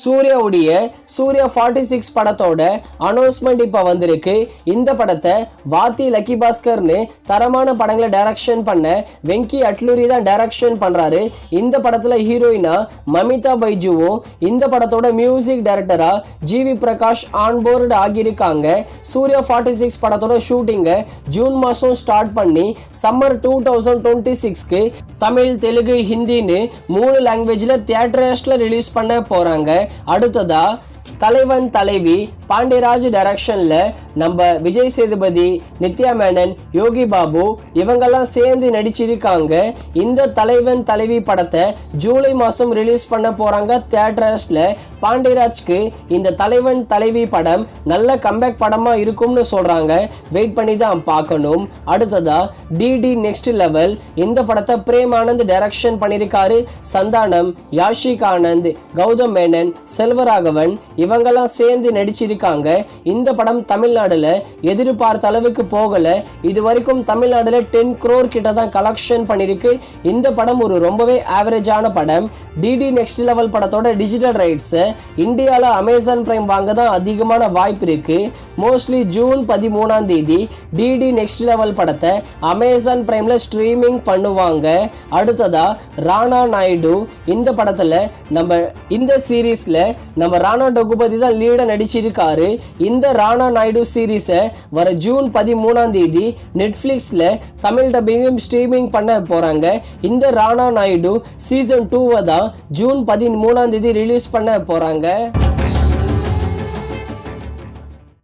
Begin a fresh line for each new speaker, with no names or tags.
சூர்யாவுடைய சூர்யா 46 படத்தோட அனௌன்ஸ்மெண்ட் இப்போ வந்திருக்கு. இந்த படத்தை வாத்தி லக்கி பாஸ்கர்னு தரமான படங்களை டைரக்ஷன் பண்ண வெங்கி அட்லூரி தான் டைரக்ஷன் பண்றாரு. இந்த படத்துல ஹீரோயினா மமிதா பைஜுவும் இந்த படத்தோட மியூசிக் டைரக்டரா ஜிவி பிரகாஷ் ஆன்போர்டு ஆகியிருக்காங்க. சூர்யா 46 படத்தோட ஷூட்டிங்கை ஜூன் மாதம் ஸ்டார்ட் பண்ணி சம்மர் 2026க்கு தமிழ், தெலுங்கு, ஹிந்தின்னு 3 லாங்குவேஜில் தியேட்டர்ஸில் ரிலீஸ் பண்ண போகிறாங்க. அடுத்ததா தலைவன் தலைவி பாண்டியராஜ் டைரக்ஷன்ல நம்ம விஜய் சேதுபதி, நித்யா மேனன், யோகி பாபு இவங்கெல்லாம் சேர்ந்து நடிச்சிருக்காங்க. இந்த தலைவன் தலைவி படத்தை ஜூலை மாதம் ரிலீஸ் பண்ண போறாங்க தியேட்டர்ஸ்ல. பாண்டியராஜ்க்கு இந்த தலைவன் தலைவி படம் நல்ல கம்பேக் படமா இருக்கும்னு சொல்றாங்க. வெயிட் பண்ணி தான் பார்க்கணும். அடுத்ததா டிடி நெக்ஸ்ட் லெவல் இந்த படத்தை பிரேம் ஆனந்த் டைரக்ஷன் பண்ணியிருக்காரு. சந்தானம், யாஷிக் ஆனந்த், கௌதம் மேனன், செல்வராகவன் இவங்கெல்லாம் சேர்ந்து நடிச்சிருக்காங்க. இந்த படம் தமிழ்நாடுல எதிர்பார்த்த அளவுக்கு போகல. இது வரைக்கும் தமிழ்நாடுல 10 crore கிட்ட தான் கலெக்ஷன் பண்ணிருக்கு. இந்த படம் ஒரு ரொம்பவே ஆவரேஜான படம். டிடி நெக்ஸ்ட் லெவல் படத்தோட டிஜிட்டல் ரைட்ஸ் இந்தியாவில் அமேசான் பிரைம் வாங்க தான் அதிகமான வாய்ப்பு இருக்கு. Mostly June 13 DD next level படத்தை அமேசான் பிரைம்ல ஸ்ட்ரீமிங் பண்ணுவாங்க. அடுத்ததா ராணா நாயுடு இந்த படத்துல இந்த சீரீஸ்ல நம்ம ராணா டகுபதி தான் லீடா நடிச்சிருக்காரு. இந்த ராணா நாயுடு சீரீஸை வர ஜூன் 13 நெட்ஃபிளிக்ஸ்ல தமிழ் டப்பிங்கும் ஸ்ட்ரீமிங் பண்ண போறாங்க. இந்த ராணா நாயுடு சீசன் 2 தான் ஜூன் 13 ரிலீஸ் பண்ண போறாங்க.